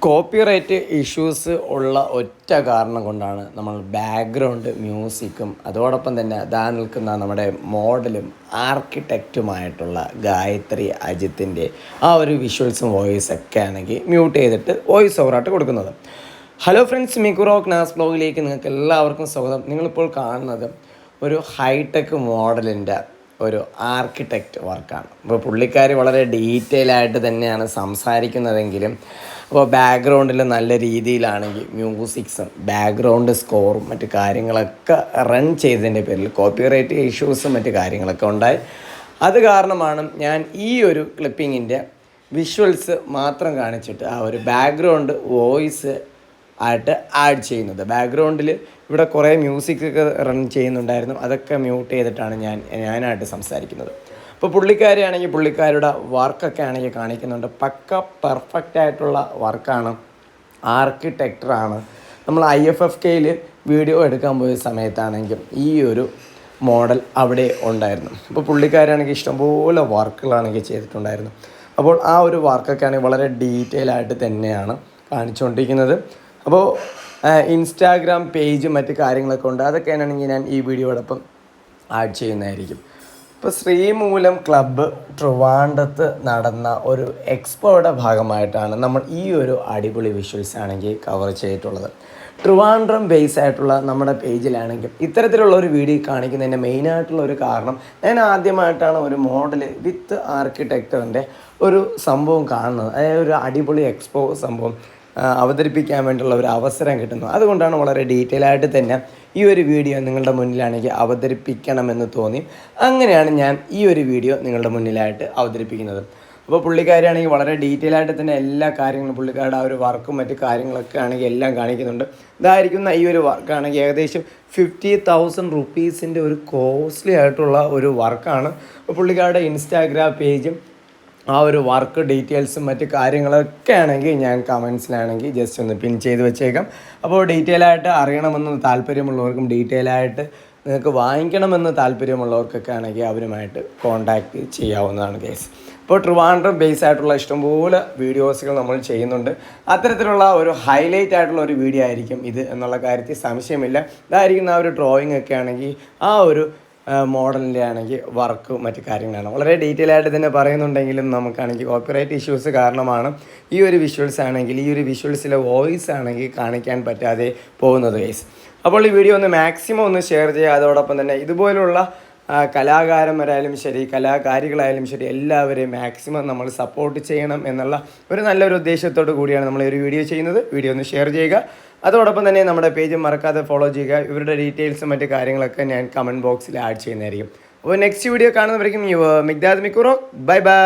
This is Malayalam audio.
കോപ്പിറൈറ്റ് ഇഷ്യൂസ് ഉള്ള ഒറ്റ കാരണം കൊണ്ടാണ് നമ്മൾ ബാക്ക്ഗ്രൗണ്ട് മ്യൂസിക്കും അതോടൊപ്പം തന്നെ അതാ നിൽക്കുന്ന നമ്മുടെ മോഡലും ആർക്കിടെക്റ്റുമായിട്ടുള്ള ഗായത്രി അജിത്തിൻ്റെ ആ ഒരു വിഷ്വൽസും വോയിസൊക്കെ ആണെങ്കിൽ മ്യൂട്ട് ചെയ്തിട്ട് വോയിസ് ഓവറായിട്ട് കൊടുക്കുന്നത്. ഹലോ ഫ്രണ്ട്സ്, മിക്കുറോക്ക് നാസ് ബ്ലോഗിലേക്ക് നിങ്ങൾക്ക് എല്ലാവർക്കും സ്വാഗതം. നിങ്ങളിപ്പോൾ കാണുന്നത് ഒരു ഹൈടെക് മോഡലിൻ്റെ ഒരു ആർക്കിടെക്റ്റ് വർക്കാണ്. അപ്പോൾ പുള്ളിക്കാരി വളരെ ഡീറ്റെയിൽ ആയിട്ട് തന്നെയാണ് സംസാരിക്കുന്നതെങ്കിലും അപ്പോൾ ബാക്ക്ഗ്രൗണ്ടിൽ നല്ല രീതിയിലാണെങ്കിൽ മ്യൂസിക്സും ബാക്ക്ഗ്രൗണ്ട് സ്കോറും മറ്റു കാര്യങ്ങളൊക്കെ റൺ ചെയ്തതിൻ്റെ പേരിൽ കോപ്പിറൈറ്റ് ഇഷ്യൂസും മറ്റു കാര്യങ്ങളൊക്കെ ഉണ്ടായി. അത് കാരണമാണ് ഞാൻ ഈ ഒരു ക്ലിപ്പിങ്ങിൻ്റെ വിഷ്വൽസ് മാത്രം കാണിച്ചിട്ട് ആ ഒരു ബാക്ക്ഗ്രൗണ്ട് വോയിസ് ആയിട്ട് ആഡ് ചെയ്യുന്നത്. ബാക്ക്ഗ്രൗണ്ടിൽ ഇവിടെ കുറേ മ്യൂസിക്കൊക്കെ റൺ ചെയ്യുന്നുണ്ടായിരുന്നു, അതൊക്കെ മ്യൂട്ട് ചെയ്തിട്ടാണ് ഞാനായിട്ട് സംസാരിക്കുന്നത്. ഇപ്പോൾ പുള്ളിക്കാരിയാണെങ്കിൽ പുള്ളിക്കാരുടെ വർക്കൊക്കെ ആണെങ്കിൽ കാണിക്കുന്നുണ്ട്. പക്ക പെർഫെക്റ്റ് ആയിട്ടുള്ള വർക്കാണ്, ആർക്കിടെക്ചറാണ്. നമ്മൾ IFFKയിൽ വീഡിയോ എടുക്കാൻ പോയ സമയത്താണെങ്കിൽ ഈ ഒരു മോഡൽ അവിടെ ഉണ്ടായിരുന്നു. അപ്പോൾ പുള്ളിക്കാരാണെങ്കിൽ ഇഷ്ടംപോലെ വർക്കുകളാണെങ്കിൽ ചെയ്തിട്ടുണ്ടായിരുന്നു. അപ്പോൾ ആ ഒരു വർക്കൊക്കെ ആണെങ്കിൽ വളരെ ഡീറ്റെയിൽ ആയിട്ട് തന്നെയാണ് കാണിച്ചുകൊണ്ടിരിക്കുന്നത്. അപ്പോൾ ഇൻസ്റ്റാഗ്രാം പേജും മറ്റ് കാര്യങ്ങളൊക്കെ ഉണ്ട്, അതൊക്കെ ആണെങ്കിൽ ഞാൻ ഈ വീഡിയോടൊപ്പം ആഡ് ചെയ്യുന്നതായിരിക്കും. ഇപ്പോൾ ശ്രീമൂലം ക്ലബ്ബ് ട്രിവാൻഡ്രത്ത് നടന്ന ഒരു എക്സ്പോയുടെ ഭാഗമായിട്ടാണ് നമ്മൾ ഈ ഒരു അടിപൊളി വിഷ്വൽസ് ആണെങ്കിൽ കവർ ചെയ്തിട്ടുള്ളത്. ട്രിവാൻഡ്രം ബേസ് ആയിട്ടുള്ള നമ്മുടെ പേജിലാണെങ്കിൽ ഇത്തരത്തിലുള്ള ഒരു വീഡിയോ കാണിക്കുന്നതിൻ്റെ മെയിനായിട്ടുള്ള ഒരു കാരണം, ഞാൻ ആദ്യമായിട്ടാണ് ഒരു മോഡൽ വിത്ത് ആർക്കിടെക്ചറിൻ്റെ ഒരു സംഭവം കാണുന്നത്. അതായത് ഒരു അടിപൊളി എക്സ്പോ സംഭവം അവതരിപ്പിക്കാൻ വേണ്ടിയുള്ള ഒരു അവസരം കിട്ടുന്നു. അതുകൊണ്ടാണ് വളരെ ഡീറ്റെയിൽ ആയിട്ട് തന്നെ ഈ ഒരു വീഡിയോ നിങ്ങളുടെ മുന്നിലാണെങ്കിൽ അവതരിപ്പിക്കണമെന്ന് തോന്നി. അങ്ങനെയാണ് ഞാൻ ഈ ഒരു വീഡിയോ നിങ്ങളുടെ മുന്നിലായിട്ട് അവതരിപ്പിക്കുന്നത്. അപ്പോൾ പുള്ളിക്കാരിയാണെങ്കിൽ വളരെ ഡീറ്റെയിൽ ആയിട്ട് തന്നെ എല്ലാ കാര്യങ്ങളും പുള്ളിക്കാരുടെ ആ ഒരു വർക്കും മറ്റു കാര്യങ്ങളൊക്കെ ആണെങ്കിൽ എല്ലാം കാണിക്കുന്നുണ്ട്. ഇതായിരിക്കുന്ന ഈ ഒരു വർക്കാണെങ്കിൽ ഏകദേശം 50,000 റുപ്പീസിൻ്റെ ഒരു കോസ്റ്റ്ലി ആയിട്ടുള്ള ഒരു വർക്കാണ്. അപ്പോൾ പുള്ളിക്കാരുടെ ഇൻസ്റ്റാഗ്രാം പേജും ആ ഒരു വർക്ക് ഡീറ്റെയിൽസും മറ്റ് കാര്യങ്ങളൊക്കെ ആണെങ്കിൽ ഞാൻ കമൻസിലാണെങ്കിൽ ജസ്റ്റ് ഒന്ന് പിൻ ചെയ്ത് വെച്ചേക്കാം. അപ്പോൾ ഡീറ്റെയിൽ ആയിട്ട് അറിയണമെന്ന് താല്പര്യമുള്ളവർക്കും ഡീറ്റെയിൽ ആയിട്ട് നിങ്ങൾക്ക് വാങ്ങിക്കണമെന്ന് താല്പര്യമുള്ളവർക്കൊക്കെ ആണെങ്കിൽ അവരുമായിട്ട് കോൺടാക്റ്റ് ചെയ്യാവുന്നതാണ് ഗൈസ്. ഇപ്പോൾ ട്രിവാൻഡ്രം ബേസ് ആയിട്ടുള്ള ഇഷ്ടംപോലെ വീഡിയോസുകൾ നമ്മൾ ചെയ്യുന്നുണ്ട്. അത്തരത്തിലുള്ള ഒരു ഹൈലൈറ്റ് ആയിട്ടുള്ള ഒരു വീഡിയോ ആയിരിക്കും ഇത് എന്നുള്ള കാര്യത്തിൽ സംശയമില്ല. ഇതായിരിക്കുന്ന ആ ഒരു ഡ്രോയിങ് ഒക്കെ ആണെങ്കിൽ ആ ഒരു മോഡലിൻ്റെ ആണെങ്കിൽ വർക്ക് മറ്റു കാര്യങ്ങളാണ് വളരെ ഡീറ്റെയിൽ ആയിട്ട് തന്നെ പറയുന്നുണ്ടെങ്കിലും നമുക്കാണെങ്കിൽ കോപ്പിറൈറ്റ് ഇഷ്യൂസ് കാരണമാണ് ഈ ഒരു വിഷ്വൽസ് ആണെങ്കിൽ ഈ ഒരു വിഷ്വൽസിലെ വോയിസ് ആണെങ്കിൽ കാണിക്കാൻ പറ്റാതെ പോകുന്നത് ഗൈസ്. അപ്പോൾ ഈ വീഡിയോ ഒന്ന് മാക്സിമം ഒന്ന് ഷെയർ ചെയ്യുക. അതോടൊപ്പം തന്നെ ഇതുപോലുള്ള കലാകാരന്മാരായാലും ശരി കലാകാരികളായാലും ശരി എല്ലാവരെയും മാക്സിമം നമ്മൾ സപ്പോർട്ട് ചെയ്യണം എന്നുള്ള ഒരു നല്ലൊരു ഉദ്ദേശത്തോടു കൂടിയാണ് നമ്മൾ ഈ ഒരു വീഡിയോ ചെയ്യുന്നത്. വീഡിയോ ഒന്ന് ഷെയർ ചെയ്യുക. അതോടൊപ്പം തന്നെ നമ്മുടെ പേജ് മറക്കാതെ ഫോളോ ചെയ്യുക. ഇവരുടെ ഡീറ്റെയിൽസും മറ്റു കാര്യങ്ങളൊക്കെ ഞാൻ കമൻറ്റ് ബോക്സിൽ ആഡ് ചെയ്യുന്നതായിരിക്കും. അപ്പോൾ next video കാണുന്നവരേക്കും Miqdad മിക്കുറോ, bye bye.